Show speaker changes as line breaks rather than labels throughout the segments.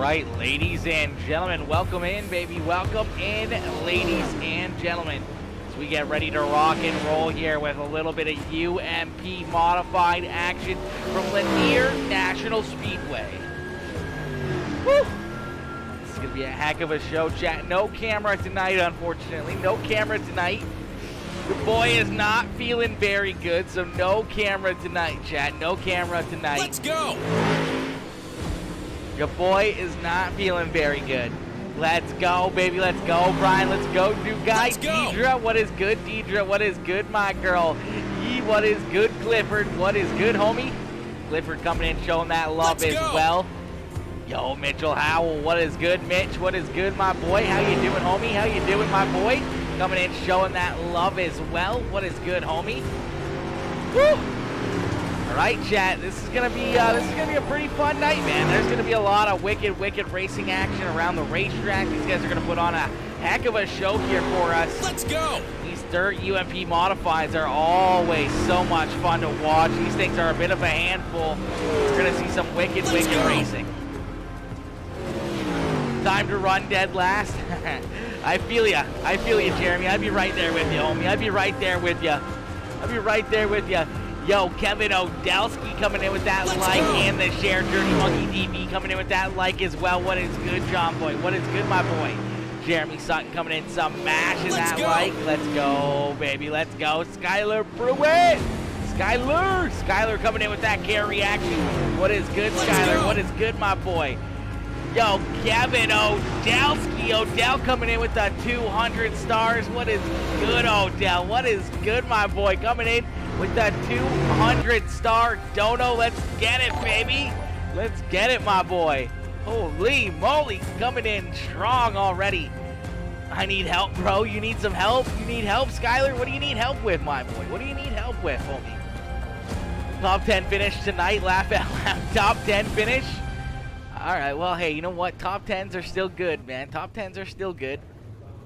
right, ladies and gentlemen, welcome in, baby. Welcome in, ladies and gentlemen. As we get ready to rock and roll here with a little bit of UMP modified action from Lanier National Speedway. Woo! This is going to be a heck of a show, chat. No camera tonight, unfortunately. No camera tonight. The boy is not feeling very good, so no camera tonight, chat. No camera tonight.
Let's go!
Your boy is not feeling very good. Let's go, baby. Let's go, Brian. Let's go, new guy.
Let's go.
Deidre, what is good? Deidre, what is good, my girl? Yee, what is good, Clifford? What is good, homie? Clifford coming in showing that love as well. Yo, Mitchell Howell, what is good, Mitch? What is good, my boy? How you doing, homie? How you doing, my boy? Coming in showing that love as well. What is good, homie? Woo! All right, chat. This is gonna be a pretty fun night, man. There's gonna be a lot of wicked racing action around the racetrack. These guys are gonna put on a heck of a show here for us.
Let's go!
These dirt UMP modifieds are always so much fun to watch. These things are a bit of a handful. We're gonna see some wicked racing. Time to run dead last. I feel ya, Jeremy. I'd be right there with you, homie. I'd be right there with you. Yo, Kevin Odelski coming in with that like, and the share Dirty Monkey DB coming in with that like as well. What is good, John Boy? What is good, my boy? Jeremy Sutton coming in, some mashing that like. Let's go, baby. Let's go. Skylar Pruitt. Skylar coming in with that carry action. What is good, Skylar? What is good, my boy? Yo, Kevin Odelski. Odell coming in with the 200 stars. What is good, Odell? What is good, my boy? Coming in with that 200-star dono. Let's get it, baby. Let's get it, my boy. Holy moly, coming in strong already. I need help, bro. You need some help? You need help, Skylar? What do you need help with, my boy? What do you need help with, homie? Top 10 finish tonight. Laugh out loud. Top 10 finish. All right, well, hey, you know what? Top 10s are still good, man. Top 10s are still good.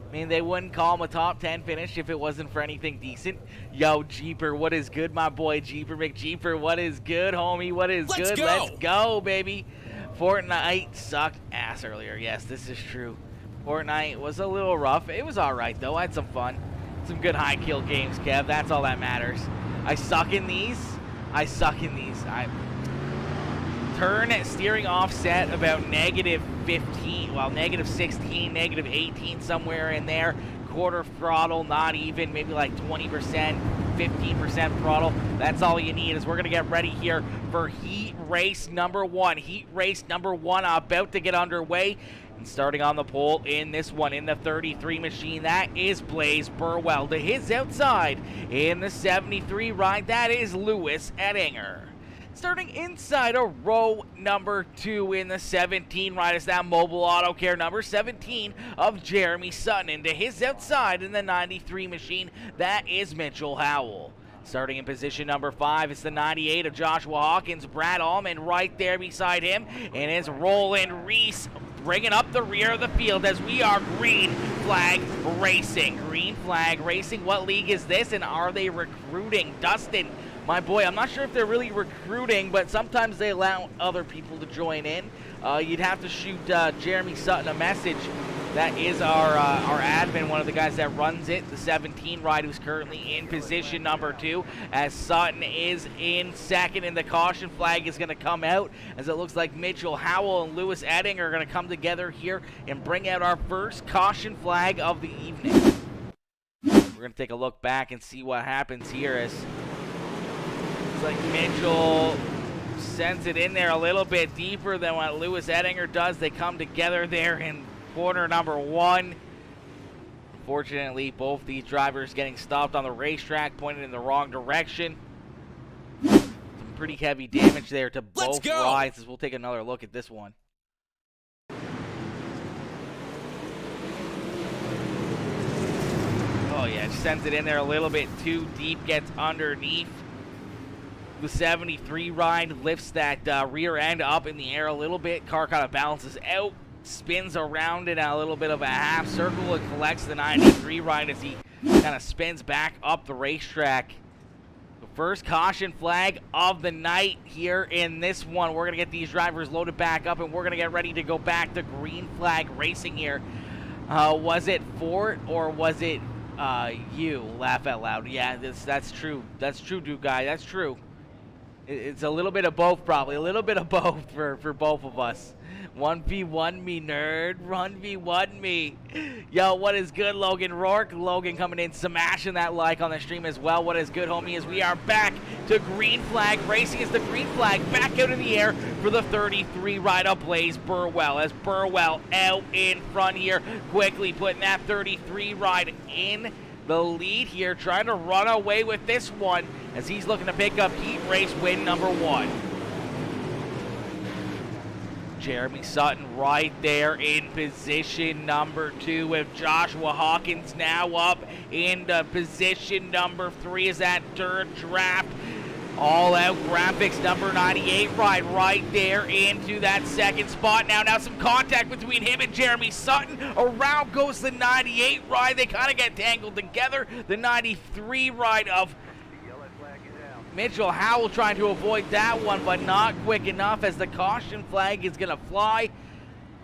I mean, they wouldn't call them a top 10 finish if it wasn't for anything decent. Yo, Jeeper, what is good, my boy? Jeeper McJeeper, what is good, homie? What is good? Let's go, baby. Fortnite sucked ass earlier. Yes, this is true. Fortnite was a little rough. It was all right, though. I had some fun. Some good high kill games, Kev. That's all that matters. I suck in these. Turn steering offset about negative 15, well, negative 16, negative 18, somewhere in there. Quarter throttle, not even, maybe like 20%, 15% throttle. That's all you need. As we're going to get ready here for heat race number one. Heat race number one about to get underway. And starting on the pole in this one, in the 33 machine, that is Blaze Burwell. To his outside in the 73 ride, that is Lewis Ettinger. Starting inside of row number 2 in the 17 ride is that Mobile Auto Care number 17 of Jeremy Sutton. And to his outside in the 93 machine, that is Mitchell Howell. Starting in position number 5 is the 98 of Joshua Hawkins. Brad Allman right there beside him. And is Roland Reese bringing up the rear of the field as we are Green Flag Racing. Green Flag Racing, what league is this, and are they recruiting? Dustin, my boy, I'm not sure if they're really recruiting, but sometimes they allow other people to join in. You'd have to shoot Jeremy Sutton a message. That is our admin, one of the guys that runs it, the 17 ride, who's currently in position number 2, as Sutton is in second, and the caution flag is going to come out, as it looks like Mitchell Howell and Lewis Ettinger are going to come together here and bring out our first caution flag of the evening. We're going to take a look back and see what happens here as like Mitchell sends it in there a little bit deeper than what Lewis Ettinger does. They come together there in corner number 1. Unfortunately, both these drivers getting stopped on the racetrack, pointed in the wrong direction. Some pretty heavy damage there to both rides, as we'll take another look at this one. Oh yeah, sends it in there a little bit too deep, gets underneath. The 73 ride lifts that rear end up in the air a little bit. Car kind of balances out, spins around in a little bit of a half circle, and collects the 93 ride as he kind of spins back up the racetrack First caution flag of the night here in this one. We're going to get these drivers loaded back up, and we're going to get ready to go back to green flag racing here. Was it Fort or was it you? Laugh out loud. Yeah, that's true. That's true, dude, guy. That's true. It's a little bit of both, probably. A little bit of both for both of us. 1v1 me, nerd. 1v1 me. Yo, what is good, Logan Rourke? Logan coming in, smashing that like on the stream as well. What is good, homie, is we are back to green flag racing as the green flag back out in the air for the 33 ride of Blaze Burwell. As Burwell out in front here, quickly putting that 33 ride in the lead here, trying to run away with this one as he's looking to pick up heat race win number 1. Jeremy Sutton right there in position number 2 with Joshua Hawkins now up into position number 3 as that third draft. All out graphics number 98 ride right there into that second spot. Now some contact between him and Jeremy Sutton. Around goes the 98 ride. They kind of get tangled together. The 93 ride of Mitchell Howell trying to avoid that one, but not quick enough as the caution flag is going to fly.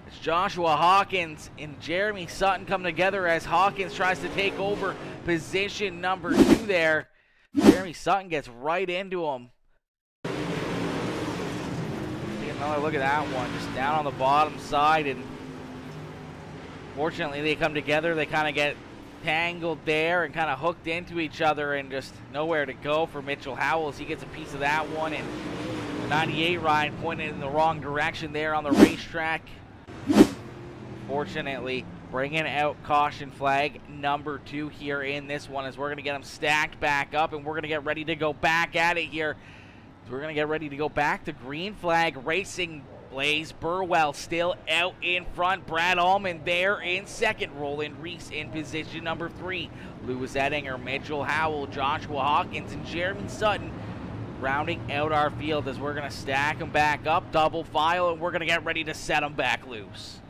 It's Joshua Hawkins and Jeremy Sutton come together as Hawkins tries to take over position number 2 there. Jeremy Sutton gets right into him. Take another look at that one, just down on the bottom side, and fortunately they come together. They kind of get tangled there and kind of hooked into each other, and just nowhere to go for Mitchell Howell as he gets a piece of that one, and the 98 ride pointed in the wrong direction there on the racetrack. Fortunately, bringing out caution flag number 2 here in this one as we're going to get them stacked back up, and we're going to get ready to go back at it here. So we're going to get ready to go back to green flag racing. Blaze Burwell still out in front. Brad Allman there in second. Roland Reese in position number 3. Lewis Ettinger, Mitchell Howell, Joshua Hawkins, and Jeremy Sutton rounding out our field as we're going to stack them back up, double file, and we're going to get ready to set them back loose.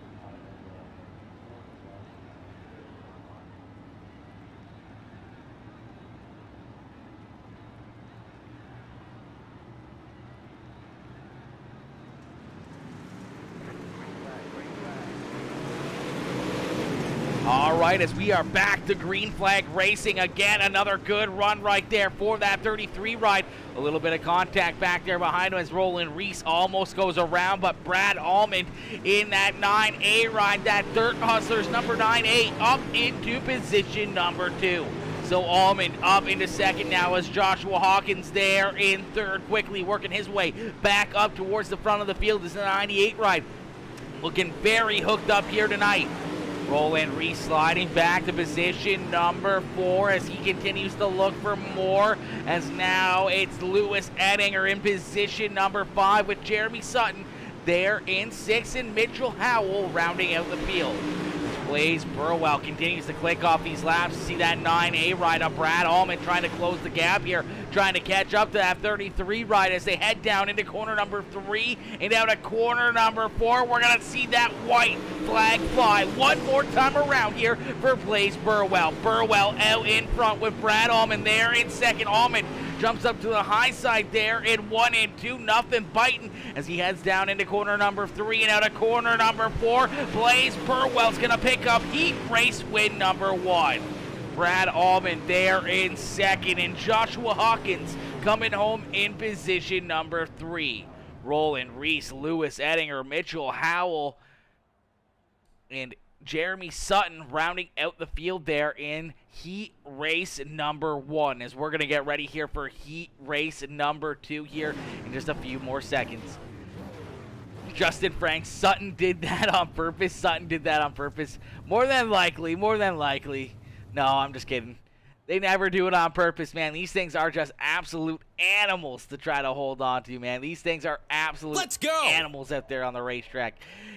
All right, as we are back to green flag racing again, another good run right there for that 33 ride. A little bit of contact back there behind him as Roland Reese almost goes around, but Brad Allman in that 9A ride, that Dirt Hustlers number 9A up into position number 2. So Allman up into second now as Joshua Hawkins there in third, quickly working his way back up towards the front of the field as the 98 ride. Looking very hooked up here tonight. Roland Reese sliding back to position number 4 as he continues to look for more, as now it's Lewis Ettinger in position number 5 with Jeremy Sutton there in 6 and Mitchell Howell rounding out the field. Blaze Burwell continues to click off these laps. See that 9A ride up. Brad Allman trying to close the gap here, trying to catch up to that 33 ride as they head down into corner number 3 and out of corner number 4. We're going to see that white flag fly one more time around here for Blaze Burwell. Burwell out in front with Brad Allman there in second. Allman jumps up to the high side there in 1 and 2, nothing biting as he heads down into corner number 3 and out of corner number 4. Blaze Burwell's going to pick up heat race win number 1. Brad Allman there in second, and Joshua Hawkins coming home in position number 3. Roland Reese, Lewis Ettinger, Mitchell Howell, and Jeremy Sutton rounding out the field there in heat race number 1 as we're going to get ready here for heat race number 2 here in just a few more seconds. Justin Franks, Sutton did that on purpose. Sutton did that on purpose. More than likely. No, I'm just kidding. They never do it on purpose, man. These things are just absolute animals to try to hold on to, man. These things are absolute animals out there on the racetrack.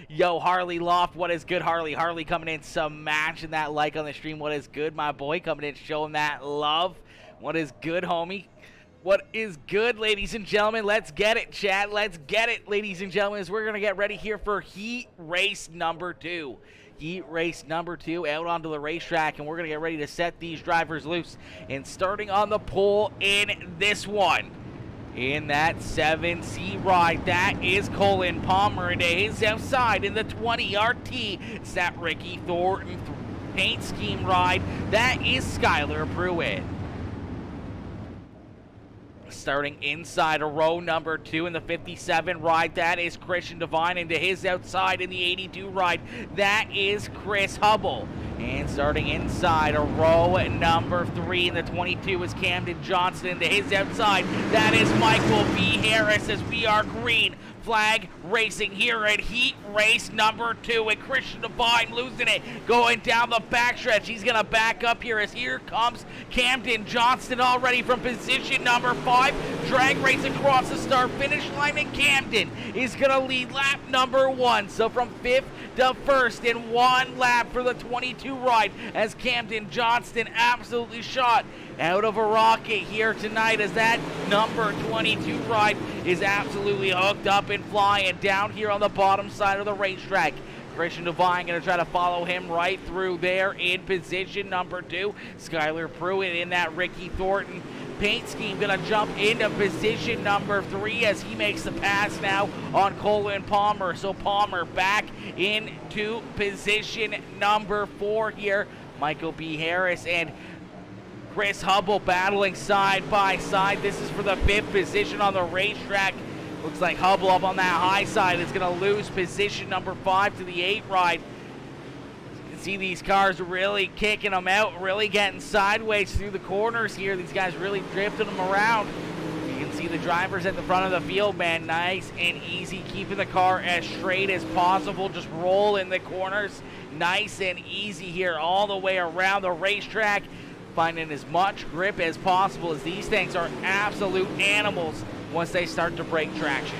Yo, Harley Loft, what is good, Harley? Harley coming in, smashing that like on the stream. What is good, my boy? Coming in, showing that love. What is good, homie? What is good, ladies and gentlemen? Let's get it, chat. Let's get it, ladies and gentlemen, as we're going to get ready here for heat race number 2. heat race number 2 out onto the racetrack, and we're going to get ready to set these drivers loose. And starting on the pole in this one, in that 7C ride, that is Colin Palmer. And to his outside in the 20 RT, it's that Ricky Thornton paint scheme ride, that is Skylar Pruitt. Starting inside of row number 2 in the 57 ride, that is Christian Devine, and to his outside in the 82 ride, that is Chris Hubble. And starting inside of row number 3 in the 22 is Camden Johnson, and to his outside, that is Michael B. Harris, as we are green flag racing here at heat race number 2, and Christian Devine losing it going down the backstretch. He's gonna back up here as here comes Camden Johnston already from position number 5. Drag race across the start finish line, and Camden is gonna lead lap number 1. So from 5th to 1st in 1 lap for the 22 ride, as Camden Johnston absolutely shot out of a rocket here tonight, as that number 22 ride is absolutely hooked up and flying down here on the bottom side of the racetrack. Christian Devine going to try to follow him right through there in position number 2. Skylar Pruitt in that Ricky Thornton paint scheme going to jump into position number 3 as he makes the pass now on Colin Palmer. So Palmer back into position number 4 here. Michael B. Harris and Chris Hubble battling side by side. This is for the 5th position on the racetrack. Looks like Hubble up on that high side is going to lose position number 5 to the 8 ride. You can see these cars really kicking them out, really getting sideways through the corners here. These guys really drifting them around. You can see the drivers at the front of the field, man, nice and easy, keeping the car as straight as possible, just roll in the corners. Nice and easy here all the way around the racetrack, finding as much grip as possible, as these things are absolute animals once they start to break traction.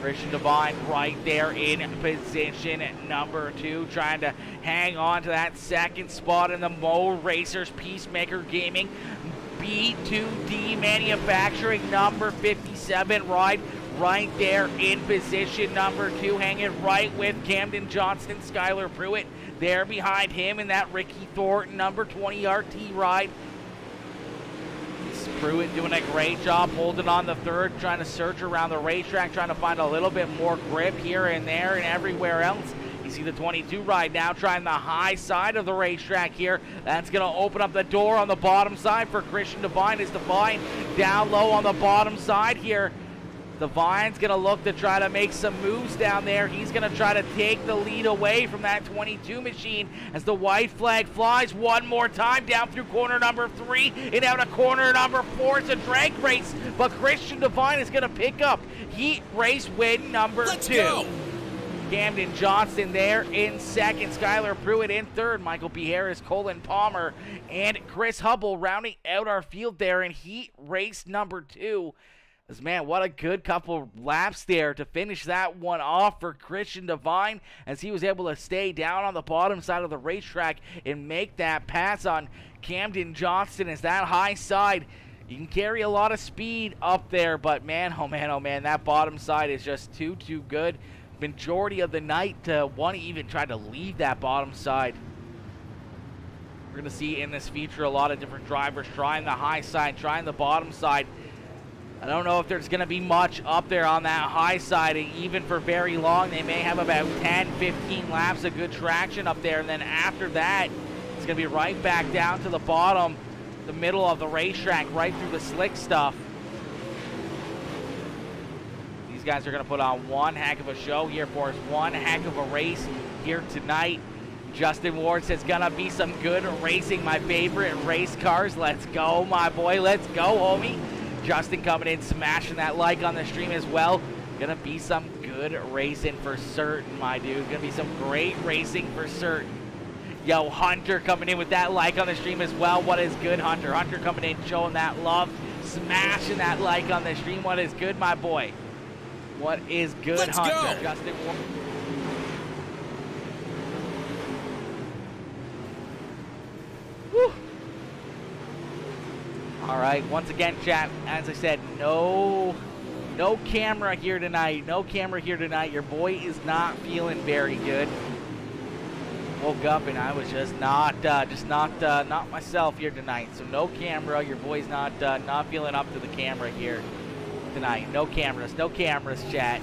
Christian Devine right there in position number 2, trying to hang on to that 2nd spot in the Mo Racers Peacemaker Gaming B2D Manufacturing number 57 ride. Right there in position number 2, hanging right with Camden Johnston, Skylar Pruitt. There behind him in that Ricky Thornton number 20 RT ride. Pruitt doing a great job holding on the 3rd, trying to search around the racetrack, trying to find a little bit more grip here and there and everywhere else. You see the 22 ride now trying the high side of the racetrack here. That's going to open up the door on the bottom side for Christian Devine, as Devine down low on the bottom side here. Devine's going to look to try to make some moves down there. He's going to try to take the lead away from that 22 machine as the white flag flies one more time down through corner number 3 and out of corner number 4. It's a drag race, but Christian Devine is going to pick up heat race win number 2. Go. Camden Johnston there in 2nd, Skylar Pruitt in 3rd, Michael B. Harris, Colin Palmer, and Chris Hubble rounding out our field there in heat race number 2. As, man, what a good couple laps there to finish that one off for Christian Devine, as he was able to stay down on the bottom side of the racetrack and make that pass on Camden Johnston. As that high side, you can carry a lot of speed up there, but man, oh man, that bottom side is just too good. Majority of the night to want to even try to leave that bottom side. We're going to see in this feature a lot of different drivers trying the high side, trying the bottom side. I don't know if there's going to be much up there on that high side, even for very long. They may have about 10, 15 laps of good traction up there, and then after that, it's going to be right back down to the bottom, the middle of the racetrack, right through the slick stuff. These guys are going to put on one heck of a show here for us, one heck of a race here tonight. Justin Ward says, gonna be some good racing, my favorite race cars. Let's go, my boy, let's go, homie. Justin coming in, smashing that like on the stream as well. Gonna be some good racing for certain, my dude. Gonna be some great racing for certain. Yo, Hunter coming in with that like on the stream as well. What is good, Hunter? Hunter coming in, showing that love, smashing that like on the stream. What is good, my boy? What is good,
Let's
Hunter?
Go.
Justin Ward. Whew. All right, once again, chat, as I said, no camera here tonight. No camera here tonight. Your boy is not feeling very good. woke up and I was just not myself here tonight. So no camera. Your boy's not feeling up to the camera here tonight. No cameras, chat.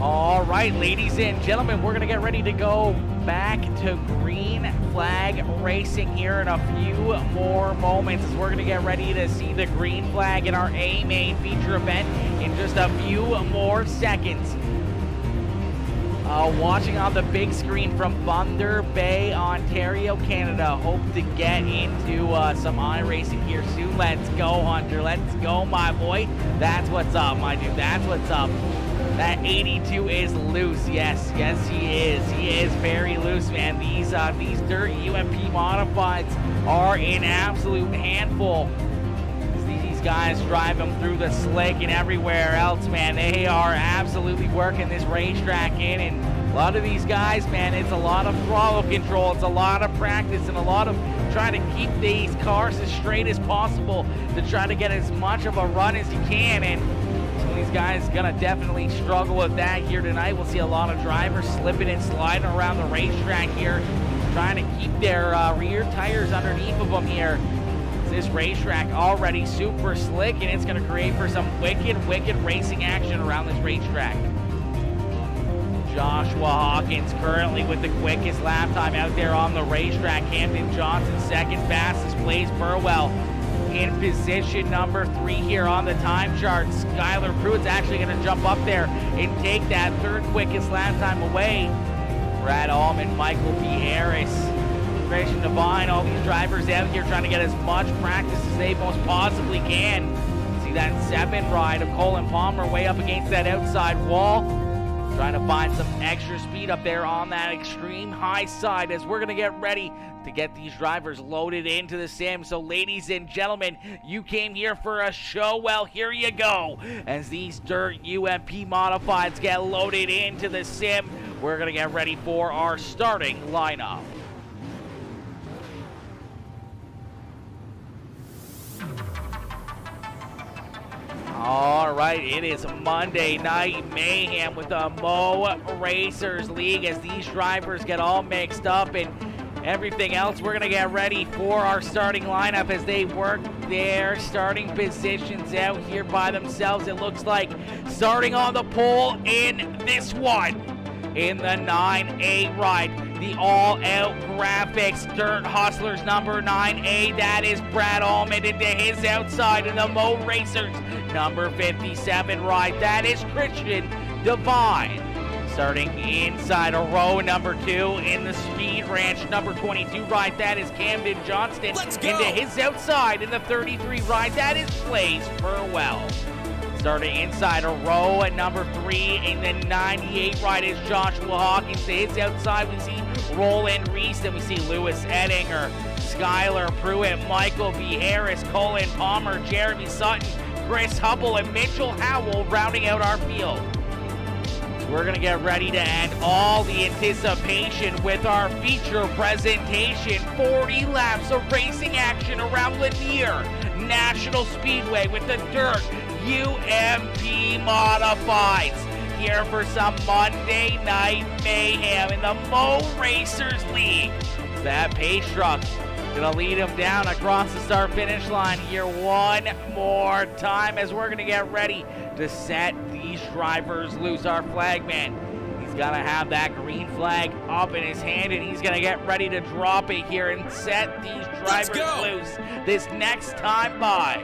All right, ladies and gentlemen, we're going to get ready to go back to green flag racing here in a few more moments as we're going to get ready to see the green flag in our A main feature event in just a few more seconds. Watching on the big screen from Thunder Bay, Ontario, Canada. Hope to get into some iRacing here soon. Let's go, Hunter. Let's go, my boy. That's what's up, my dude. That's what's up. That 82 is loose. Yes, he is. He is very loose, man. These dirt UMP modifieds are an absolute handful. These guys drive them through the slick and everywhere else, man. They are absolutely working this racetrack in, and a lot of these guys, man, it's a lot of throttle control, it's a lot of practice, and a lot of trying to keep these cars as straight as possible to try to get as much of a run as you can. And these guys gonna definitely struggle with that here tonight. We'll see a lot of drivers slipping and sliding around the racetrack here, trying to keep their rear tires underneath of them here. This racetrack already super slick, and it's gonna create for some wicked racing action around this racetrack. Joshua Hawkins currently with the quickest lap time out there on the racetrack. Camden Johnson second fastest. Blaze Burwell in position number 3 here on the time chart. Skylar Pruitt's actually going to jump up there and take that third quickest lap time away. Brad Allman, Michael B. Harris, Christian Devine, all these drivers out here trying to get as much practice as they most possibly can. See that 7 ride of Colin Palmer way up against that outside wall. Trying to find some extra speed up there on that extreme high side as we're going to get ready to get these drivers loaded into the sim. So ladies and gentlemen, you came here for a show. Well, here you go. As these dirt UMP modifieds get loaded into the sim, we're going to get ready for our starting lineup. All right, it is Monday Night Mayhem with the Mo Racers League as these drivers get all mixed up and everything else. We're going to get ready for our starting lineup as they work their starting positions out here by themselves. It looks like starting on the pole in this one, in the 9A ride, the all-out graphics Dirt Hustlers number 9A. That is Brad Allman into his outside in the Mo Racers number 57 ride. That is Christian Devine. Starting inside a row number 2 in the Speed Ranch number 22 ride. That is Camden Johnston into his outside in the 33 ride. That is Blaze Burwell. Starting inside a row at number 3 in the 98 ride is Joshua Hawkins. To his outside we see Roland Reese, and we see Lewis Ettinger, Skylar Pruitt, Michael B. Harris, Colin Palmer, Jeremy Sutton, Chris Hubble and Mitchell Howell rounding out our field. We're going to get ready to end all the anticipation with our feature presentation. 40 laps of racing action around Lanier National Speedway with the dirt UMP Modifieds. Here for some Monday night mayhem in the Mo Racers League. That pace truck gonna lead him down across the start-finish line here one more time as we're gonna get ready to set these drivers loose. Our flagman, he's gonna have that green flag up in his hand and he's gonna get ready to drop it here and set these drivers loose this next time by.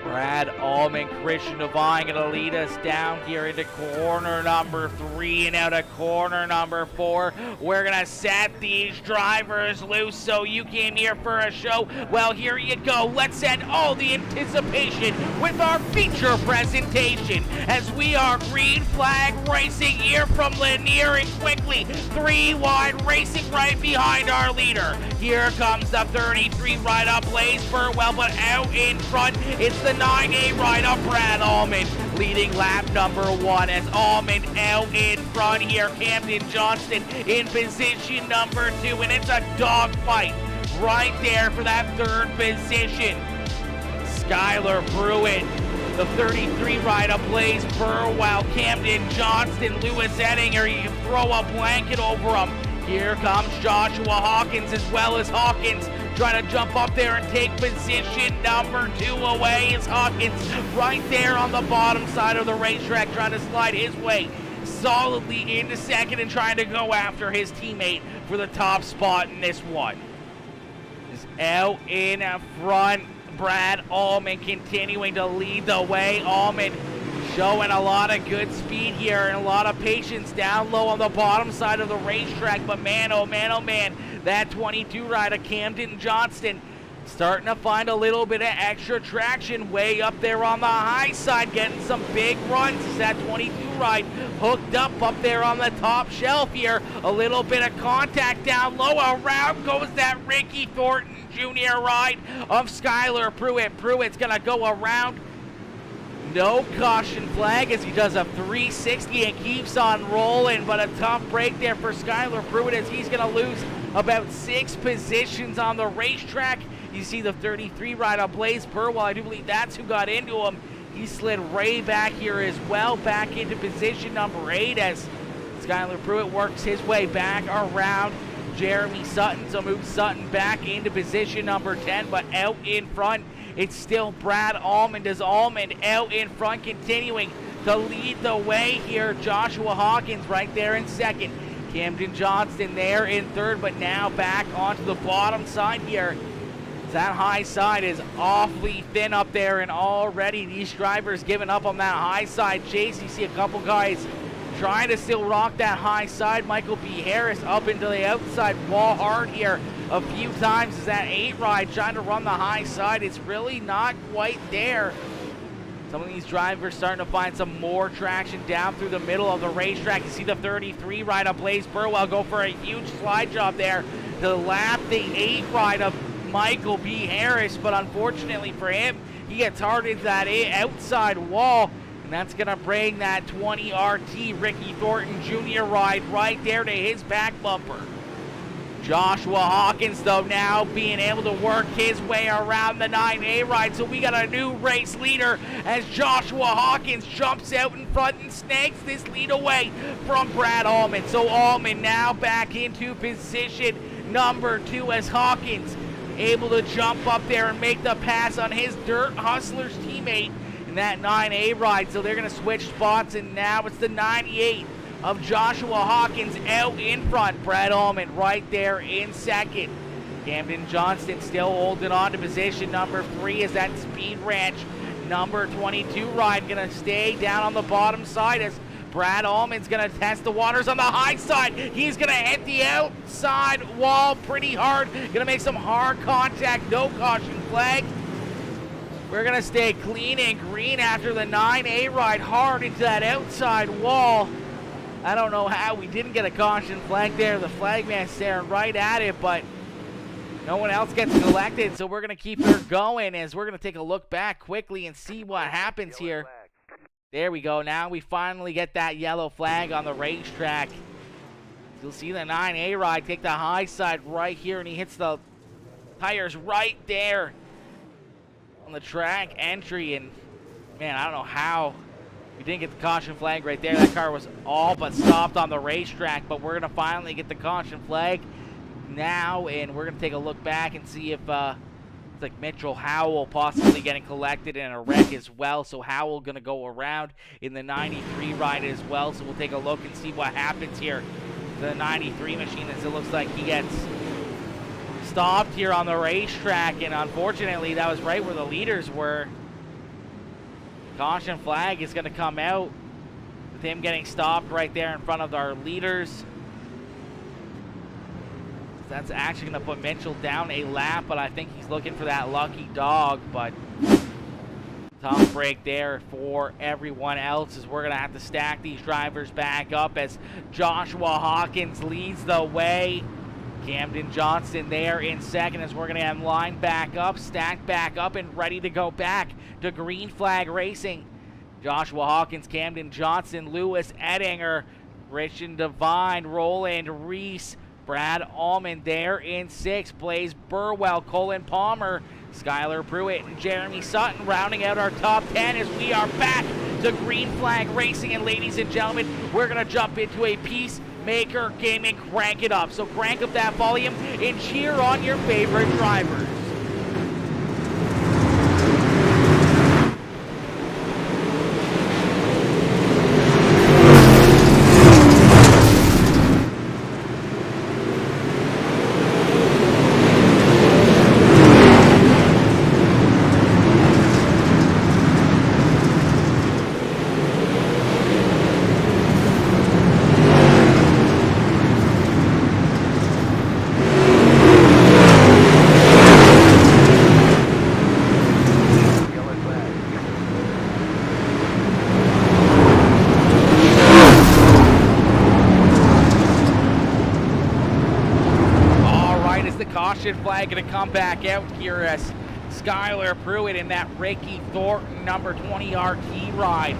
Brad Allman, Christian Devine gonna lead us down here into corner number 3 and out of corner number 4. We're gonna set these drivers loose. So you came here for a show. Well, here you go. Let's end all the anticipation with our feature presentation as we are green flag racing here from Lanier and quickly 3 wide racing right behind our leader. Here comes the 33 right up Blaze Burwell, but out in front it's the 9A right up Brad Allman leading lap number 1 as Allman out in front here. Camden Johnston in position number 2 and it's a dogfight right there for that 3rd position. Skylar Pruitt, the 33 right up Blaze Burwell, Camden Johnston, Lewis Ettinger, you can throw a blanket over him. Here comes Joshua Hawkins as well as Hawkins trying to jump up there and take position number 2 away is Hawkins right there on the bottom side of the racetrack trying to slide his way solidly into 2nd and trying to go after his teammate for the top spot in this one. Is out in front, Brad Allman continuing to lead the way. Allman showing a lot of good speed here and a lot of patience down low on the bottom side of the racetrack, but man, oh man, that 22 rider Camden Johnston starting to find a little bit of extra traction way up there on the high side, getting some big runs as that 22 ride hooked up there on the top shelf here. A little bit of contact down low, around goes that Ricky Thornton Jr. ride of Skylar Pruitt. Pruitt's gonna go around. No caution flag as he does a 360 and keeps on rolling, but a tough break there for Skylar Pruitt as he's going to lose about 6 positions on the racetrack. You see the 33 ride on Blaze Burwell. I do believe that's who got into him. He slid way back here as well, back into position number 8 as Skylar Pruitt works his way back around Jeremy Sutton. So moves Sutton back into position number 10, but out in front it's still Brad Allman. Does Allman out in front continuing to lead the way here. Joshua Hawkins right there in 2nd. Camden Johnston there in 3rd, but now back onto the bottom side here. That high side is awfully thin up there, and already these drivers giving up on that high side chase. You see a couple guys trying to still rock that high side. Michael B. Harris up into the outside wall hard here a few times as that 8 ride trying to run the high side. It's really not quite there. Some of these drivers starting to find some more traction down through the middle of the racetrack. You see the 33 ride of Blaze Burwell go for a huge slide job there to lap the 8 ride of Michael B. Harris, but unfortunately for him, he gets hard into that outside wall, and that's going to bring that 20 RT Ricky Thornton Jr. ride right there to his back bumper. Joshua Hawkins, though, now being able to work his way around the 9A ride. So we got a new race leader as Joshua Hawkins jumps out in front and snakes this lead away from Brad Allman. So Allman now back into position number 2 as Hawkins able to jump up there and make the pass on his Dirt Hustlers teammate in that 9A ride. So they're going to switch spots, and now it's the 98 of Joshua Hawkins out in front. Brad Allman right there in 2nd. Camden Johnston still holding on to position number 3 as that Speed Ranch number 22 ride going to stay down on the bottom side as Brad Allman's going to test the waters on the high side. He's going to hit the outside wall pretty hard. Going to make some hard contact. No caution flag. We're going to stay clean and green after the 9A ride hard into that outside wall. I don't know how we didn't get a caution flag there. The flagman staring right at it, but No one else gets collected, so we're going to keep her going as we're going to take a look back quickly and see what happens here. There we go. Now we finally get that yellow flag on the racetrack. You'll see the 9A ride take the high side right here, and he hits the tires right there on the track entry. And, man, I don't know how we didn't get the caution flag right there. That car was all but stopped on the racetrack, but we're going to finally get the caution flag now, and we're going to take a look back and see if it's like Mitchell Howell possibly getting collected in a wreck as well. So Howell going to go around in the 93 ride as well. So we'll take a look and see what happens here. The 93 machine, as it looks like he gets stopped here on the racetrack, and unfortunately that was right where the leaders were. Caution flag is going to come out with him getting stopped right there in front of our leaders. That's actually going to put Mitchell down a lap, but I think he's looking for that lucky dog. But tough break there for everyone else, as we're going to have to stack these drivers back up as Joshua Hawkins leads the way. Camden Johnson there in second, as we're going to have him line back up, stacked back up, and ready to go back to green flag racing. Joshua Hawkins, Camden Johnson, Lewis Edinger, Christian Devine, Roland Reese, Brad Allman there in sixth. Blaze Burwell, Colin Palmer, Skylar Pruitt, and Jeremy Sutton rounding out our top 10 as we are back to green flag racing. And ladies and gentlemen, we're going to jump into a Peacemaker game and crank it up. So crank up that volume and cheer on your favorite drivers. Flag going to come back out here as Skylar Pruitt in that Ricky Thornton number 20 RT ride.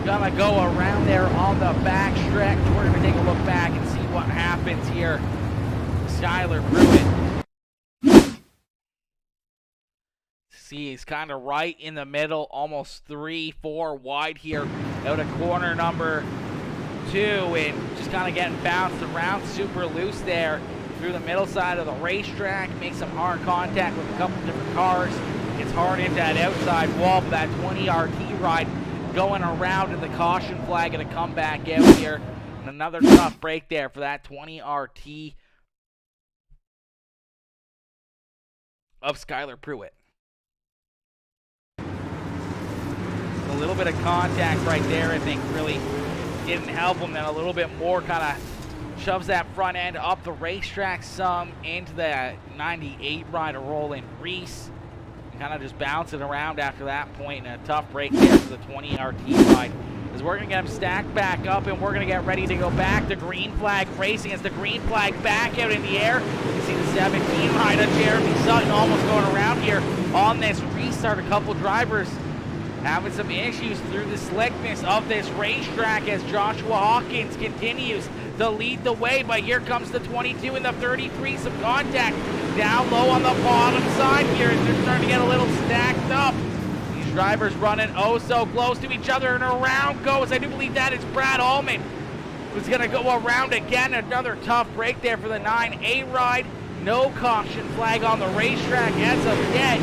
Gonna go around there on the back stretch. We're gonna take a look back and see what happens here. Skylar Pruitt. See, he's kind of right in the middle, almost 3-4 wide here out of corner number 2, and just kind of getting bounced around super loose there through the middle side of the racetrack. Makes some hard contact with a couple different cars. Gets hard into that outside wall, but that 20 RT ride going around, and the caution flag going to come back out here. And another tough break there for that 20 RT of Skylar Pruitt. A little bit of contact right there, I think, really didn't help him. Then a little bit more kind of shoves that front end up the racetrack some into the 98 rider Roland Reese. And kind of just bouncing around after that point, and a tough break there for the 20 RT ride. As we're going to get him stacked back up, and we're going to get ready to go back to green flag racing as the green flag back out in the air. You see the 17 rider Jeremy Sutton almost going around here on this restart. A couple drivers having some issues through the slickness of this racetrack as Joshua Hawkins continues to lead the way, but here comes the 22 and the 33, some contact down low on the bottom side here as they're starting to get a little stacked up. These drivers running oh so close to each other, and around goes, I do believe that is Brad Allman, who's going to go around again. Another tough break there for the 9A ride. No caution flag on the racetrack as of yet.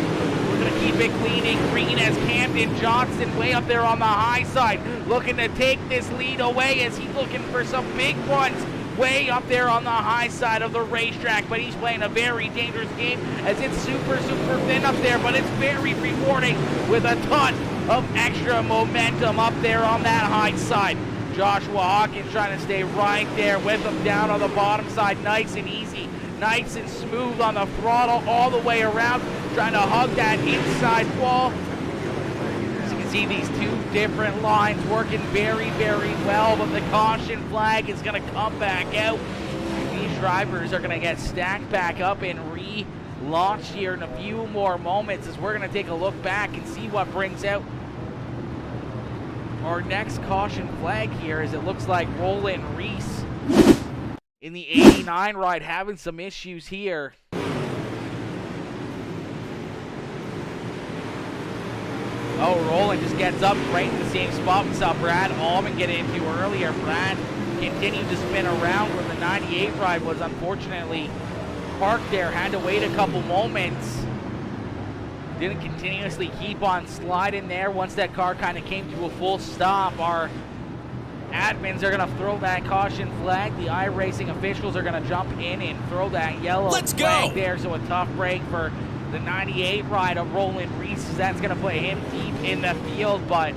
We're going to keep it clean and green as Camden Johnson way up there on the high side, looking to take this lead away as he's looking for some big ones way up there on the high side of the racetrack. But he's playing a very dangerous game as it's super thin up there, but it's very rewarding with a ton of extra momentum up there on that high side. Joshua Hawkins trying to stay right there with him down on the bottom side, nice and easy, nice and smooth on the throttle all the way around, trying to hug that inside wall. As you can see, these two different lines working very well, but the caution flag is going to come back out. These drivers are going to get stacked back up and relaunched here in a few more moments, as we're going to take a look back and see what brings out our next caution flag here, as it looks like Roland Reese in the 89 ride having some issues here. Oh, Roland just gets up right in the same spot we saw Brad Allman get into earlier. Brad continued to spin around where the 98 ride was unfortunately parked there, had to wait a couple moments. Didn't continuously keep on sliding there. Once that car kind of came to a full stop, our admins are going to throw that caution flag. The iRacing officials are going to jump in and throw that yellow flag there. So a tough break for the 98 ride of Roland Reese. That's going to put him deep in the field, but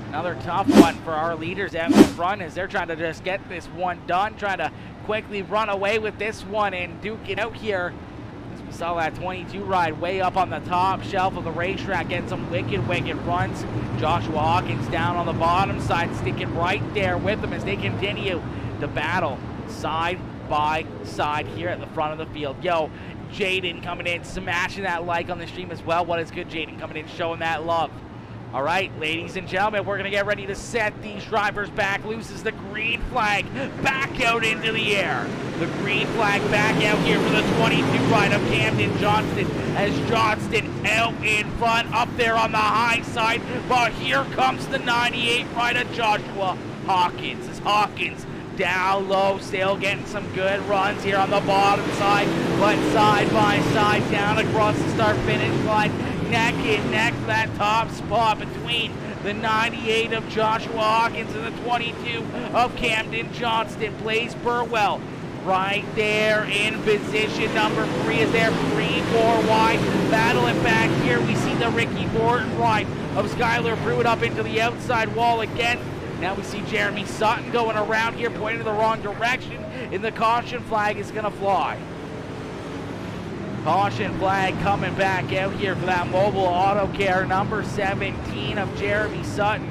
another tough one for our leaders out in front, as they're trying to just get this one done, trying to quickly run away with this one and duke it out here. We saw that 22 ride way up on the top shelf of the racetrack, getting some wicked runs. Joshua Hawkins down on the bottom side, sticking right there with them as they continue to battle side by side here at the front of the field. Yo, Jaden coming in, smashing that like on the stream as well. What is good, Jaden coming in, showing that love. All right, ladies and gentlemen, we're going to get ready to set these drivers back loose as the green flag back out into the air. The green flag back out here for the 22 ride of Camden Johnston, as Johnston out in front up there on the high side. But here comes the 98 ride of Joshua Hawkins, as Hawkins down low, still getting some good runs here on the bottom side, but side by side down across the start finish line, neck and neck for that top spot between the 98 of Joshua Hawkins and the 22 of Camden Johnston. Blaze Burwell right there in position number 3 as they're 3-4 wide, battling back here. We see the Ricky Thornton ride of Skylar Pruitt up into the outside wall again. Now we see Jeremy Sutton going around here, pointing in the wrong direction, and the caution flag is going to fly. Caution flag coming back out here for that Mobile Auto Care number 17 of Jeremy Sutton.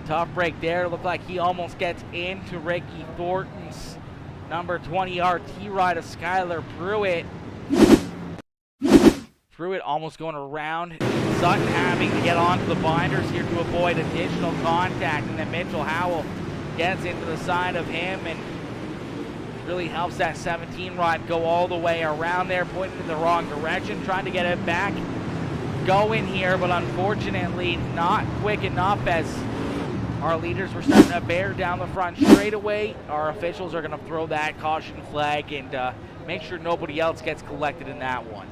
Tough break there. Looked like he almost gets into Ricky Thornton's number 20 RT ride of Skylar Pruitt. Pruitt almost going around Sutton, having to get onto the binders here to avoid additional contact, and then Mitchell Howell gets into the side of him and really helps that 17 ride go all the way around there, pointing in the wrong direction, trying to get it back going here, but unfortunately not quick enough, as our leaders were starting to bear down the front straightaway. Our officials are going to throw that caution flag and make sure nobody else gets collected in that one.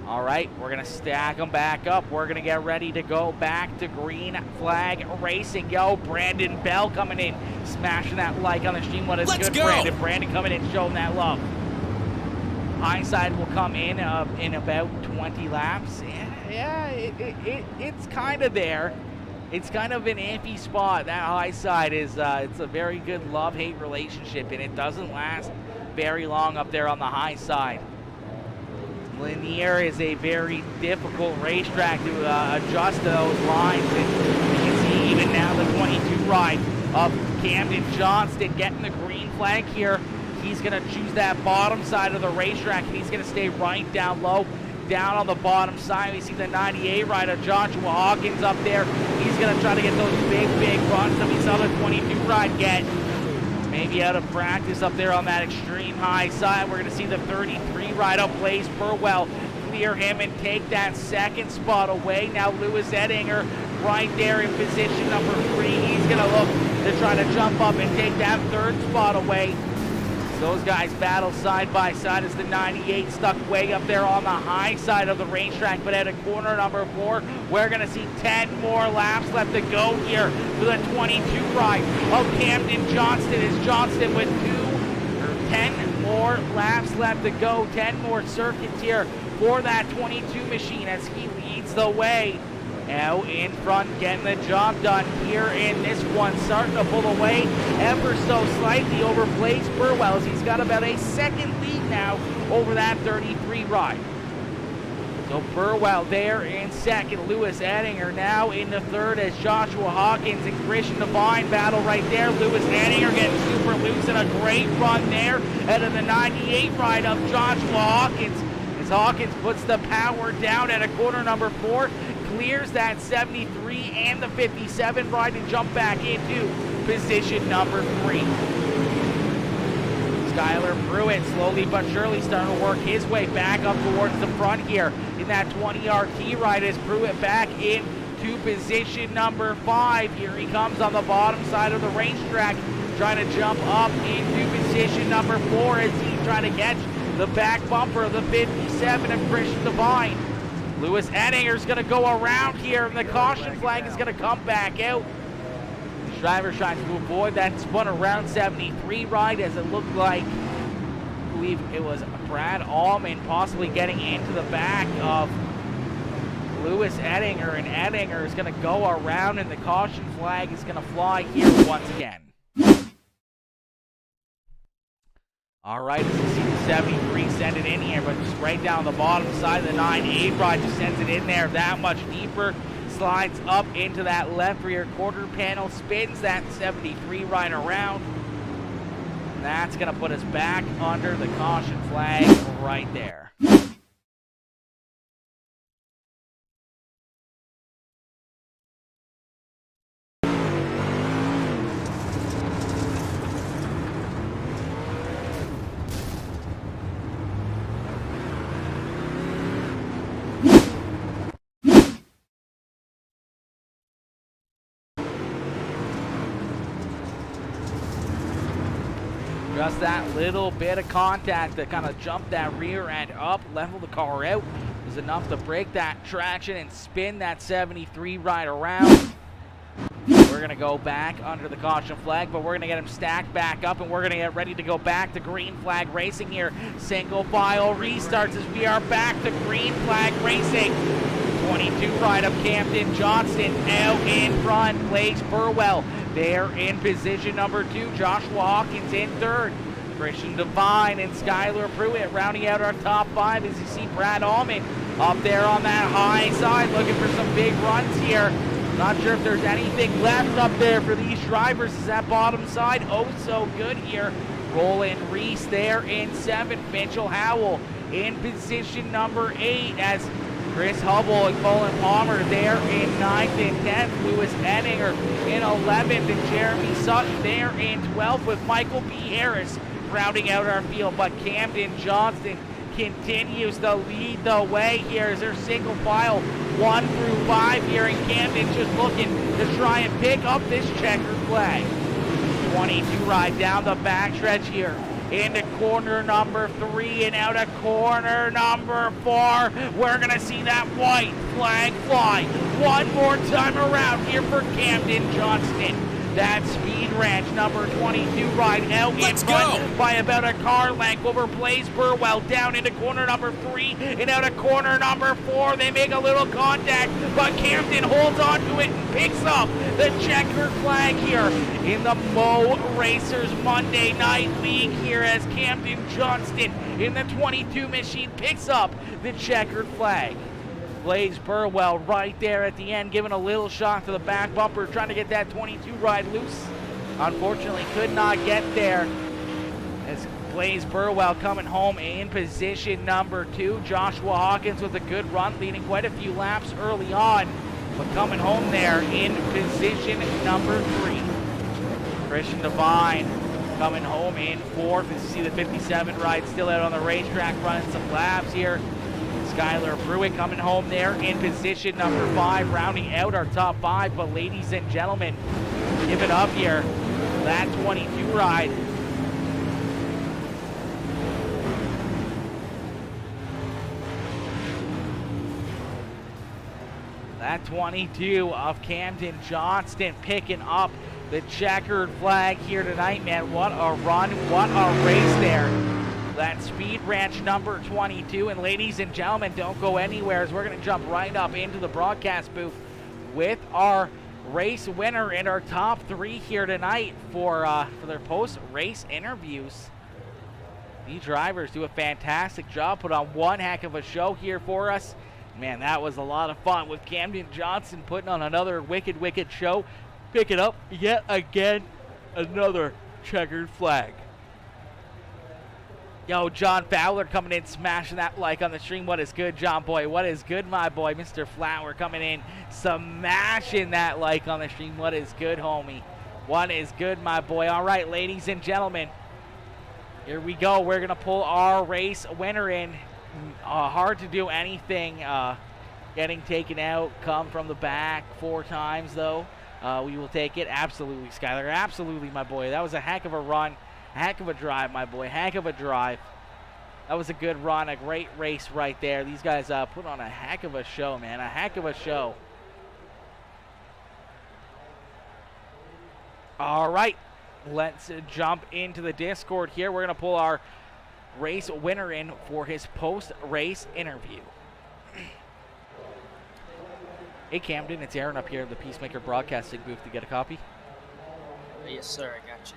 All right, we're going to stack them back up. We're going to get ready to go back to green flag racing. Yo, Brandon Bell coming in, smashing that like on the stream. What is good, Brandon? Brandon coming in, showing that love. High side will come in about 20 laps. Yeah, it's kind of there. It's kind of an iffy spot. That high side is it's a very good love-hate relationship, and it doesn't last very long up there on the high side. Lanier is a very difficult racetrack to adjust those lines, and you can see even now the 22 ride of Camden Johnston getting the green flag here. He's going to choose that bottom side of the racetrack, and he's going to stay right down low, down on the bottom side. We see the 98 ride of Joshua Hawkins up there. He's going to try to get those big runs that we saw the 22 ride get. Maybe out of practice up there on that extreme high side. We're going to see the 33 ride of Blaze Burwell clear him and take that second spot away. Now Lewis Edinger right there in position number 3. He's going to look to try to jump up and take that third spot away. Those guys battle side by side as the 98 stuck way up there on the high side of the racetrack, but at a corner number 4, we're going to see 10 more laps left to go here for the 22 ride of Camden Johnston. Is Johnston with 10 more laps left to go, 10 more circuits here for that 22 machine as he leads the way. Now in front, getting the job done here in this one, starting to pull away ever so slightly over Blaze Burwell, as he's got about a second lead now over that 33 ride. So Burwell there in second. Lewis Ettinger now in the third as Joshua Hawkins and Christian Devine battle right there. Lewis Ettinger getting super loose and a great run there out of the 98 ride of Joshua Hawkins. As Hawkins puts the power down at a corner number 4, clears that 73 and the 57 ride to jump back into position number 3. Skylar Pruitt slowly but surely starting to work his way back up towards the front here in that 20-yard T ride as Pruitt back into position number 5. Here he comes on the bottom side of the racetrack, trying to jump up into position number 4 as he's trying to catch the back bumper of the 57 of Christian Devine. Lewis Ettinger's going to go around here, and the caution flag is going to come back out. The driver trying to avoid that spun around 73 ride as it looked like, I believe it was Brad Allman possibly getting into the back of Lewis Ettinger, and Ettinger is going to go around, and the caution flag is going to fly here once again. All right, as you see the 73 send it in here, but just right down the bottom side of the 9-8 ride just sends it in there that much deeper. Slides up into that left rear quarter panel, spins that 73 ride around. And that's going to put us back under the caution flag right there. Just that little bit of contact to kind of jump that rear end up, level the car out, is enough to break that traction and spin that 73 right around. We're going to go back under the caution flag, but we're going to get him stacked back up, and we're going to get ready to go back to green flag racing here. Single file restarts as we are back to green flag racing. 22 ride of Camden Johnston out in front. Blaze Burwell there in position number 2. Joshua Hawkins in third. Christian Devine and Skylar Pruitt rounding out our top 5 as you see Brad Allman up there on that high side looking for some big runs here. Not sure if there's anything left up there for these drivers. Is that bottom side? Oh, so good here. Roland Reese there in 7th. Mitchell Howell in position number 8 as Chris Hubble and Colin Palmer there in 9th and 10th. Lewis Ettinger in 11th and Jeremy Sutton there in 12th with Michael B. Harris rounding out our field. But Camden Johnston continues to lead the way here as they're single file 1 through 5 here, and Camden's just looking to try and pick up this checkered flag. 22 ride down the backstretch here into corner number 3 and out of corner number 4. We're going to see that white flag fly one more time around here for Camden Johnston. That Speed Ranch number 22 ride out in front by about a car length over Blaze Burwell down into corner number 3 and out of corner number 4. They make a little contact, but Camden holds on to it and picks up the checkered flag here in the Mo Racers Monday Night League here as Camden Johnston in the 22 machine picks up the checkered flag. Blaze Burwell right there at the end, giving a little shot to the back bumper, trying to get that 22 ride loose. Unfortunately, could not get there. As Blaze Burwell coming home in position number 2. Joshua Hawkins with a good run, leading quite a few laps early on, but coming home there in position number 3. Christian Devine coming home in 4th. As you see the 57 ride still out on the racetrack, running some laps here. Skylar Pruitt coming home there in position number 5, rounding out our top 5. But ladies and gentlemen, give it up here. That 22 ride. That 22 of Camden Johnston picking up the checkered flag here tonight, man. What a run, what a race there. That Speed Ranch number 22. And ladies and gentlemen, don't go anywhere as we're going to jump right up into the broadcast booth with our race winner and our top 3 here tonight for their post-race interviews. These drivers do a fantastic job, put on one heck of a show here for us. Man, that was a lot of fun with Camden Johnson putting on another wicked show. Picking up yet again another checkered flag. Yo, John Fowler coming in, smashing that like on the stream. What is good, John boy? What is good, my boy? Mr. Flower coming in, smashing that like on the stream. What is good, homie? What is good, my boy? All right, ladies and gentlemen, here we go. We're going to pull our race winner in. Hard to do anything. Getting taken out, come from the back 4 times, though. We will take it. Absolutely, Skyler. Absolutely, my boy. That was a heck of a run. Heck of a drive, my boy. Heck of a drive. That was a good run. A great race right there. These guys put on a heck of a show, man. A heck of a show. All right. Let's jump into the Discord here. We're going to pull our race winner in for his post-race interview. Hey, Camden. It's Aaron up here in the Peacemaker Broadcasting booth to get a copy.
Yes, sir. I got you.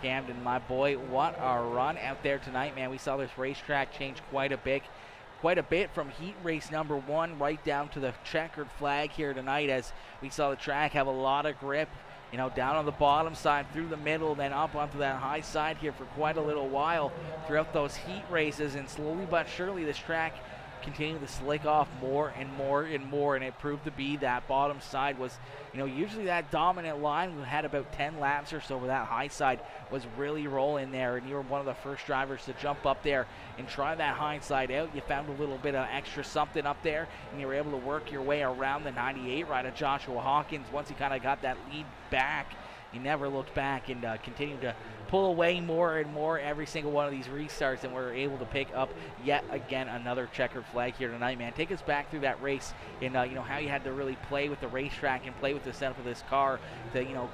Camden, my boy, what a run out there tonight, man. We saw this racetrack change quite a bit from heat race number 1 right down to the checkered flag here tonight, as we saw the track have a lot of grip, you know, down on the bottom side, through the middle, then up onto that high side here for quite a little while throughout those heat races, and slowly but surely this track continued to slick off more and more and more, and it proved to be that bottom side was, you know, usually that dominant line. We had about 10 laps or so where that high side was really rolling there, and you were one of the first drivers to jump up there and try that high side out. You found a little bit of extra something up there, and you were able to work your way around the 98 ride of Joshua Hawkins. Once you kind of got that lead back, you never looked back and continued to pull away more and more every single one of these restarts, and we're able to pick up yet again another checkered flag here tonight, man. Take us back through that race and you know, how you had to really play with the racetrack and play with the setup of this car to you know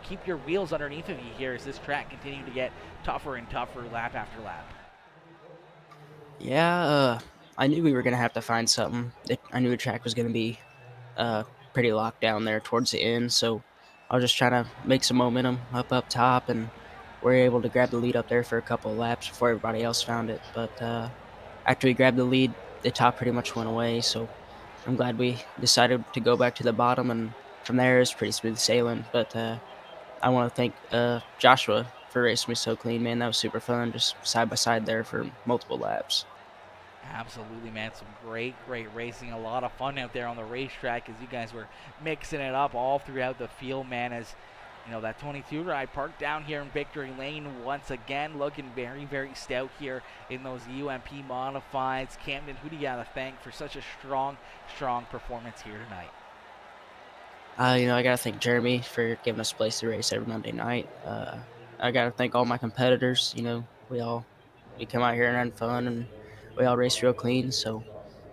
keep your wheels underneath of you here as this track continued to get tougher and tougher lap after lap.
Yeah, I knew we were going to have to find something. I knew the track was going to be pretty locked down there towards the end, so I was just trying to make some momentum up top, and we were able to grab the lead up there for a couple of laps before everybody else found it. But after we grabbed the lead, the top pretty much went away, so I'm glad we decided to go back to the bottom, and from there it's pretty smooth sailing. But I want to thank Joshua for racing me so clean, man. That was super fun, just side by side there for multiple laps.
Absolutely, man. Some great racing. A lot of fun out there on the racetrack as you guys were mixing it up all throughout the field, man. As you know, that 22 ride parked down here in Victory Lane once again, looking very stout here in those UMP modifieds. Camden, who do you got to thank for such a strong performance here tonight?
You know, I got to thank Jeremy for giving us a place to race every Monday night. I got to thank all my competitors. You know, we come out here and have fun, and we all race real clean, so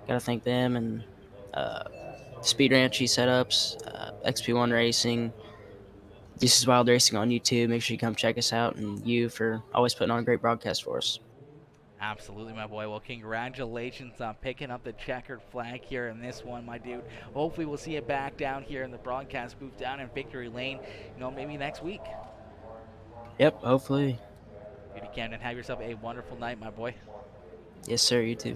got to thank them. And Speed Ranchy setups, XP1 Racing, This is Wild Racing on YouTube. Make sure you come check us out, and you for always putting on a great broadcast for us.
Absolutely, my boy. Well, congratulations on picking up the checkered flag here in this one, my dude. Hopefully we'll see you back down here in the broadcast booth down in Victory Lane, you know, maybe next week.
Yep, hopefully.
Beauty Camden, have yourself a wonderful night, my boy.
Yes, sir, you too.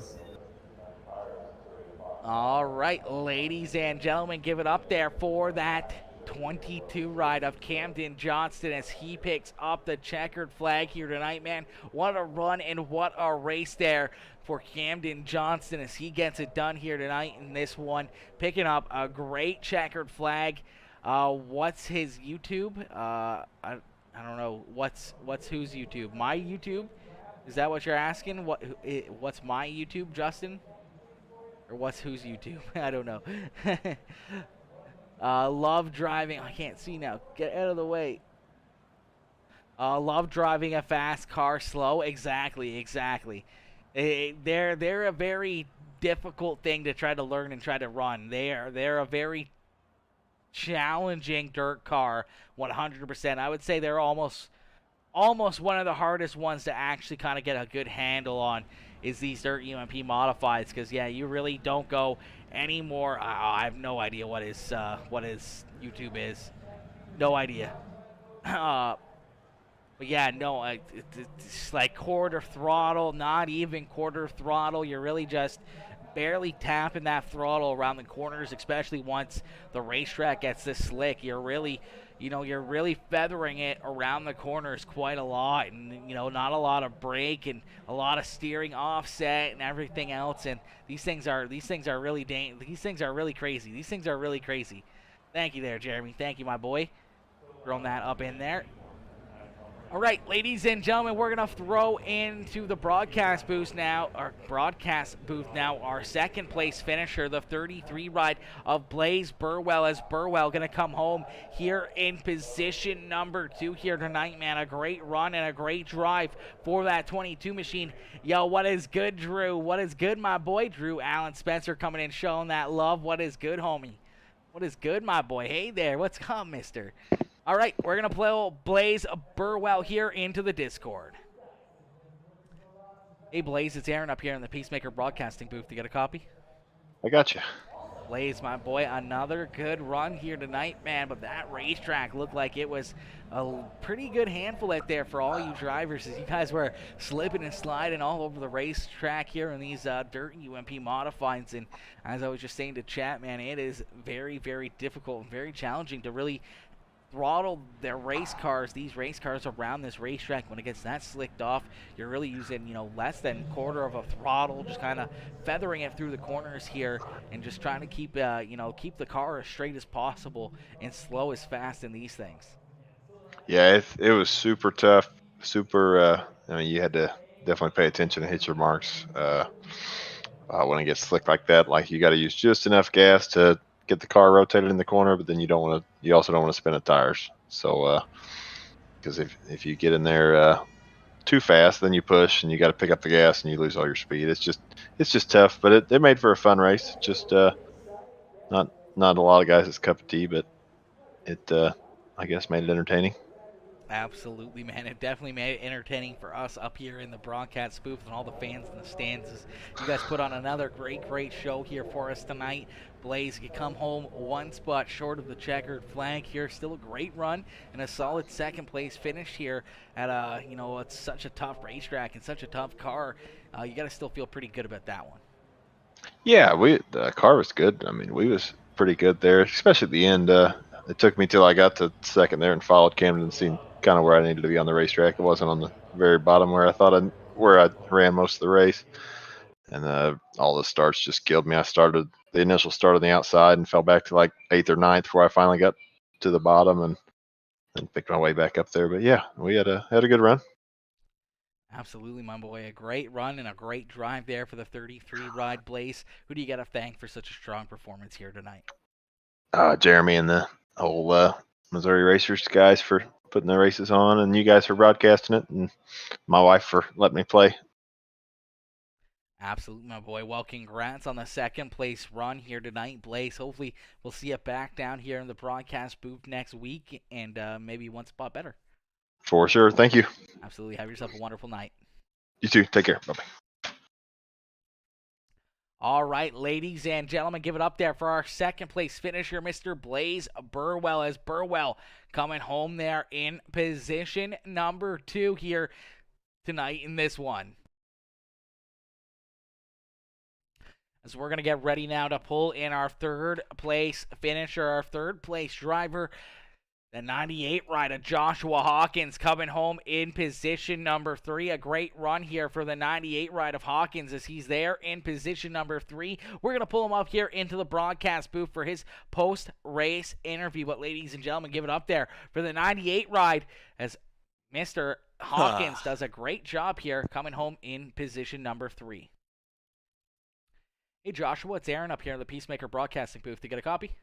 All right, ladies and gentlemen, give it up there for that 22 ride of Camden Johnston as he picks up the checkered flag here tonight, man. What a run and what a race there for Camden Johnston as he gets it done here tonight in this one, picking up a great checkered flag. What's his YouTube? I don't know. What's whose YouTube? My YouTube? Is that what you're asking? What's my YouTube, Justin? Or what's whose YouTube? I don't know. Love driving. I can't see now. Get out of the way. Love driving a fast car slow. Exactly. They're a very difficult thing to try to learn and try to run. They're a very challenging dirt car. 100%. I would say they're almost one of the hardest ones to actually kind of get a good handle on is these dirt UMP modifieds, because yeah, you really don't go anymore. I have no idea what his YouTube is. No idea. But yeah, no, it's like quarter throttle, not even quarter throttle. You're really just barely tapping that throttle around the corners, especially once the racetrack gets this slick. You're really feathering it around the corners quite a lot, and not a lot of brake and a lot of steering offset and everything else. And these things are really these things are really crazy. These things are really crazy. Thank you there, Jeremy. Thank you, my boy. Throwing that up in there. All right, ladies and gentlemen, we're going to throw into the broadcast booth now, our second place finisher, the 33 ride of Blaze Burwell, as Burwell going to come home here in position number 2 here tonight, man. A great run and a great drive for that 22 machine. Yo, what is good, Drew? What is good, my boy? Drew Allen Spencer coming in showing that love. What is good, homie? What is good, my boy? Hey there, what's up, mister? All right, we're going to play Blaze Burwell here into the Discord. Hey, Blaze, it's Aaron up here in the Peacemaker Broadcasting booth. You got a copy?
I got you.
Blaze, my boy, another good run here tonight, man. But that racetrack looked like it was a pretty good handful out there for all you drivers, as you guys were slipping and sliding all over the racetrack here in these dirt UMP modifieds. And as I was just saying to chat, man, it is very, very difficult and very challenging to really throttle these race cars around this racetrack. When it gets that slicked off, you're really using less than quarter of a throttle, just kind of feathering it through the corners here and just trying to keep keep the car as straight as possible and slow as fast in these things.
Yeah, it was super tough, super I mean, you had to definitely pay attention and hit your marks when it gets slick like that. Like, you got to use just enough gas to get the car rotated in the corner, but then you also don't want to spin the tires. So because if you get in there too fast, then you push and you got to pick up the gas and you lose all your speed. It's just tough, but it made for a fun race. Just not a lot of guys' cup of tea, but it I guess made it entertaining.
Absolutely, man. It definitely made it entertaining for us up here in the broadcast booth and all the fans in the stands. You guys put on another great show here for us tonight. Blaze, you come home one spot short of the checkered flag here. Still a great run and a solid second place finish here at it's such a tough racetrack and such a tough car. You got to still feel pretty good about that one.
Yeah, the car was good. I mean, we was pretty good there, especially at the end. It took me till I got to second there and followed Camden and seen kind of where I needed to be on the racetrack. It wasn't on the very bottom where I ran most of the race. And all the starts just killed me. I started the initial start on the outside and fell back to like 8th or 9th before I finally got to the bottom and picked my way back up there. But yeah, we had a good run.
Absolutely, my boy. A great run and a great drive there for the 33 ride, Blaze. Who do you got to thank for such a strong performance here tonight?
Jeremy and the whole Missouri Racers guys for putting the races on, and you guys for broadcasting it, and my wife for letting me play.
Absolutely, my boy. Well, congrats on the second place run here tonight, Blaze. Hopefully, we'll see you back down here in the broadcast booth next week and maybe one spot better.
For sure. Thank you.
Absolutely. Have yourself a wonderful night.
You too. Take care. Bye-bye.
All right, ladies and gentlemen, give it up there for our second place finisher, Mr. Blaze Burwell, as Burwell coming home there in position number 2 here tonight in this one. As we're going to get ready now to pull in our third place finisher, our third place driver, the 98 rider, Joshua Hawkins, coming home in position number 3. A great run here for the 98 ride of Hawkins as he's there in position number 3. We're going to pull him up here into the broadcast booth for his post-race interview. But ladies and gentlemen, give it up there for the 98 ride as Mr. Hawkins does a great job here coming home in position number 3. Hey, Joshua, it's Aaron up here in the Peacemaker Broadcasting booth. You get a copy?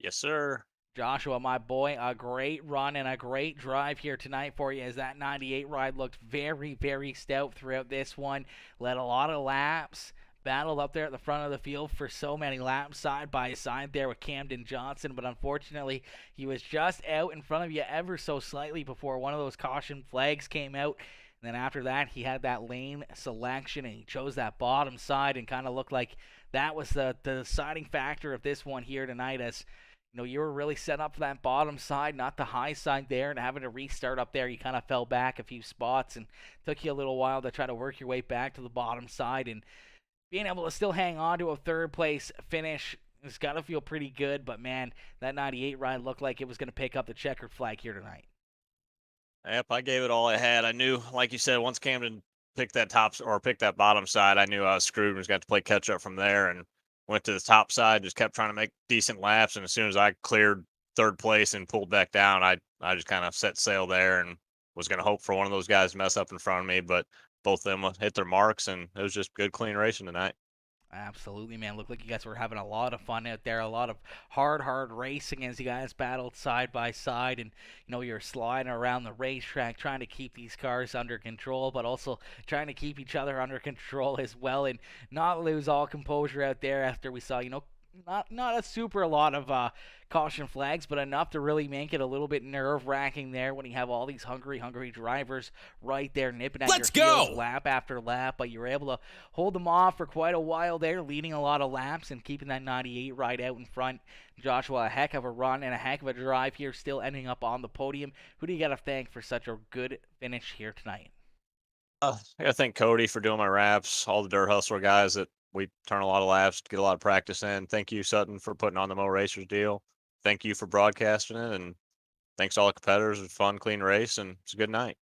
Yes, sir.
Joshua, my boy, a great run and a great drive here tonight for you as that 98 ride looked very, very stout throughout this one. Led a lot of laps, battled up there at the front of the field for so many laps side by side there with Camden Johnson, but unfortunately he was just out in front of you ever so slightly before one of those caution flags came out. And then after that, he had that lane selection, and he chose that bottom side and kind of looked like that was the deciding factor of this one here tonight as you were really set up for that bottom side, not the high side there, and having to restart up there, you kind of fell back a few spots and took you a little while to try to work your way back to the bottom side. And being able to still hang on to a third place finish has got to feel pretty good. But man, that 98 ride looked like it was going to pick up the checkered flag here tonight.
Yep, I gave it all I had. I knew, like you said, once Camden picked that picked that bottom side, I knew I was screwed and was going to play catch up from there, and went to the top side, just kept trying to make decent laps. And as soon as I cleared third place and pulled back down, I just kind of set sail there and was going to hope for one of those guys to mess up in front of me, but both of them hit their marks, and it was just good, clean racing tonight.
Absolutely, man. Looked like you guys were having a lot of fun out there. A lot of hard racing as you guys battled side by side. And, you're sliding around the racetrack trying to keep these cars under control, but also trying to keep each other under control as well and not lose all composure out there after we saw, not a super lot of caution flags, but enough to really make it a little bit nerve-wracking there when you have all these hungry drivers right there nipping at your heels lap after lap. But you were able to hold them off for quite a while there, leading a lot of laps and keeping that 98 right out in front. Joshua, a heck of a run and a heck of a drive here, still ending up on the podium. Who do you got to thank for such a good finish here tonight?
I got to thank Cody for doing my wraps, all the Dirt Hustler guys that we turn a lot of laps, get a lot of practice in. Thank you, Sutton, for putting on the Mo Racers deal. Thank you for broadcasting it, and thanks to all the competitors. It was a fun, clean race, and it's a good night.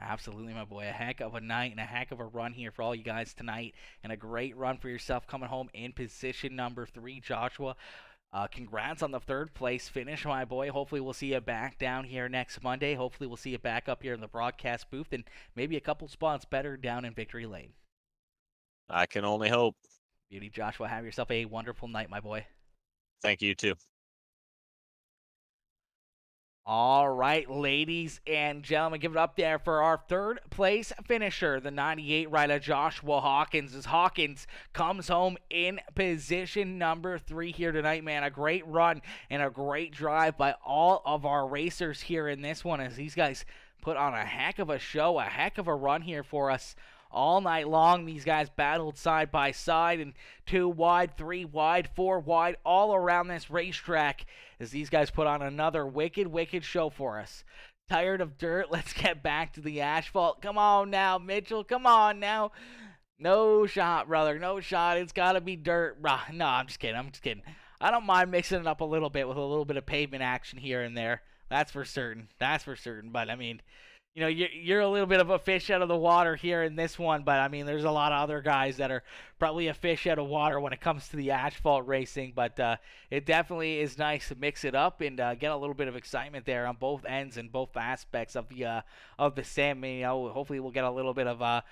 Absolutely, my boy. A heck of a night and a heck of a run here for all you guys tonight, and a great run for yourself coming home in position number 3, Joshua. Congrats on the third place finish, my boy. Hopefully we'll see you back down here next Monday. Hopefully we'll see you back up here in the broadcast booth and maybe a couple spots better down in Victory Lane.
I can only hope.
Beauty, Joshua. Have yourself a wonderful night, my boy.
Thank you, too.
All right, ladies and gentlemen, give it up there for our third place finisher, the 98 rider Joshua Hawkins. As Hawkins comes home in position number 3 here tonight, man. A great run and a great drive by all of our racers here in this one, as these guys put on a heck of a show, a heck of a run here for us. All night long, these guys battled side by side and 2 wide, 3 wide, 4 wide, all around this racetrack as these guys put on another wicked show for us. Tired of dirt? Let's get back to the asphalt. Come on now, Mitchell. Come on now. No shot, brother. No shot. It's got to be dirt. No, I'm just kidding. I don't mind mixing it up a little bit with a little bit of pavement action here and there. That's for certain. But, I mean, you're a little bit of a fish out of the water here in this one, but, I mean, there's a lot of other guys that are probably a fish out of water when it comes to the asphalt racing, but it definitely is nice to mix it up and get a little bit of excitement there on both ends and both aspects of the sim. Hopefully we'll get a little bit of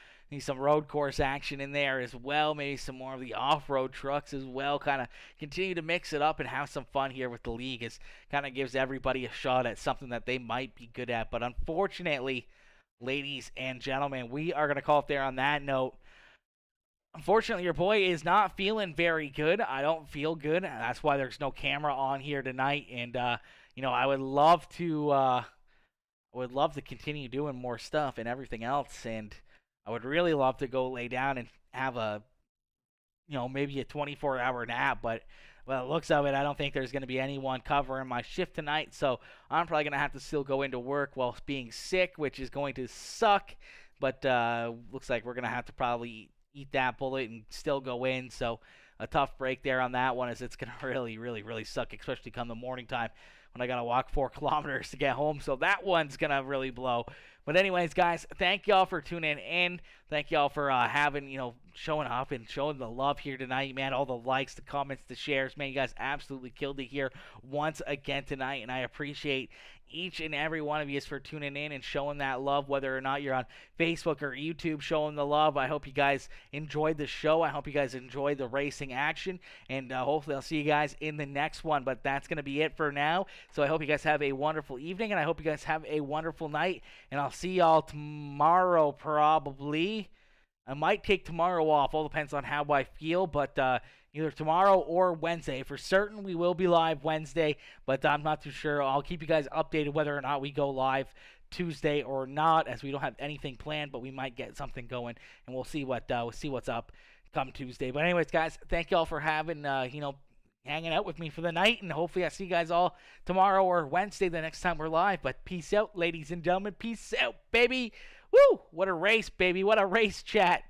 some road course action in there as well, maybe some more of the off-road trucks as well, kind of continue to mix it up and have some fun here with the league. It kind of gives everybody a shot at something that they might be good at, but unfortunately, ladies and gentlemen, we are going to call it there on that note. Unfortunately, your boy is not feeling very good. I don't feel good. That's why there's no camera on here tonight, and I would love to continue doing more stuff and everything else, and I would really love to go lay down and have maybe a 24-hour nap, but by the looks of it, I don't think there's going to be anyone covering my shift tonight, so I'm probably going to have to still go into work while being sick, which is going to suck, but looks like we're going to have to probably eat that bullet and still go in, so a tough break there on that one, as it's going to really suck, especially come the morning time when I got to walk 4 kilometers to get home, so that one's going to really blow. But anyways, guys, thank y'all for tuning in. Thank y'all for showing up and showing the love here tonight, man. All the likes, the comments, the shares, man. You guys absolutely killed it here once again tonight, and I appreciate each and every one of you for tuning in and showing that love, whether or not you're on Facebook or YouTube showing the love. I hope you guys enjoyed the show. I hope you guys enjoyed the racing action, and hopefully I'll see you guys in the next one. But that's going to be it for now. So I hope you guys have a wonderful evening, and I hope you guys have a wonderful night, and I'll see y'all tomorrow probably. I might take tomorrow off. All depends on how I feel, but either tomorrow or Wednesday. For certain, we will be live Wednesday, but I'm not too sure. I'll keep you guys updated whether or not we go live Tuesday or not, as we don't have anything planned, but we might get something going, and we'll see what's up come Tuesday. But anyways, guys, thank y'all for having hanging out with me for the night, and hopefully I see you guys all tomorrow or Wednesday the next time we're live. But peace out, ladies and gentlemen. Peace out, baby. Woo! What a race, baby. What a race, chat.